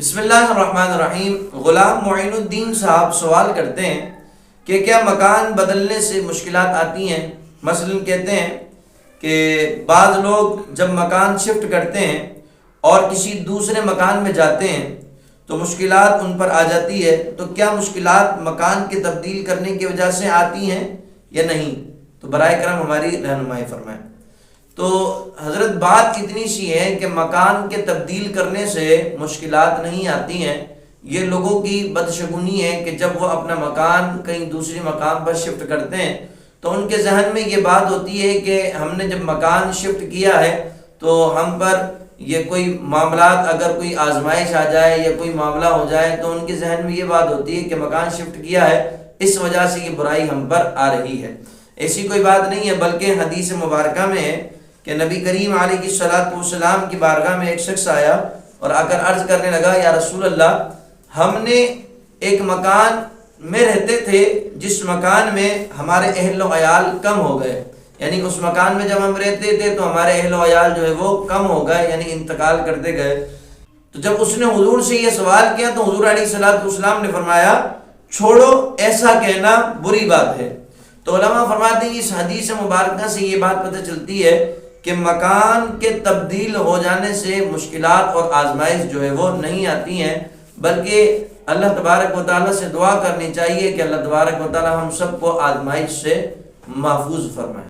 بسم اللہ الرحمن الرحیم۔ غلام معین الدین صاحب سوال کرتے ہیں کہ کیا مکان بدلنے سے مشکلات آتی ہیں؟ مثلا کہتے ہیں کہ بعض لوگ جب مکان شفٹ کرتے ہیں اور کسی دوسرے مکان میں جاتے ہیں تو مشکلات ان پر آ جاتی ہے، تو کیا مشکلات مکان کے تبدیل کرنے کی وجہ سے آتی ہیں یا نہیں؟ تو برائے کرم ہماری رہنمائی فرمائیں۔ تو حضرت بات اتنی سی ہے کہ مکان کے تبدیل کرنے سے مشکلات نہیں آتی ہیں۔ یہ لوگوں کی بدشگونی ہے کہ جب وہ اپنا مکان کہیں دوسری مقام پر شفٹ کرتے ہیں تو ان کے ذہن میں یہ بات ہوتی ہے کہ ہم نے جب مکان شفٹ کیا ہے تو ہم پر یہ کوئی معاملات، اگر کوئی آزمائش آ جائے یا کوئی معاملہ ہو جائے تو ان کے ذہن میں یہ بات ہوتی ہے کہ مکان شفٹ کیا ہے، اس وجہ سے یہ برائی ہم پر آ رہی ہے۔ ایسی کوئی بات نہیں ہے، بلکہ حدیث مبارکہ میں ہے کہ نبی کریم علیہ الصلوۃ والسلام کی بارگاہ میں ایک شخص آیا اور آ کر عرض کرنے لگا، یا رسول اللہ، ہم نے ایک مکان میں رہتے تھے جس مکان میں ہمارے اہل و عیال کم ہو گئے، یعنی اس مکان میں جب ہم رہتے تھے تو ہمارے اہل و عیال جو ہے وہ کم ہو گئے، یعنی انتقال کرتے گئے۔ تو جب اس نے حضور سے یہ سوال کیا تو حضور علیہ الصلوۃ والسلام نے فرمایا، چھوڑو، ایسا کہنا بری بات ہے۔ تو علماء فرماتے ہیں اس حدیث مبارکہ سے یہ بات پتہ چلتی ہے کہ مکان کے تبدیل ہو جانے سے مشکلات اور آزمائش جو ہے وہ نہیں آتی ہیں، بلکہ اللہ تبارک و تعالیٰ سے دعا کرنی چاہیے کہ اللہ تبارک و تعالیٰ ہم سب کو آزمائش سے محفوظ فرمائے۔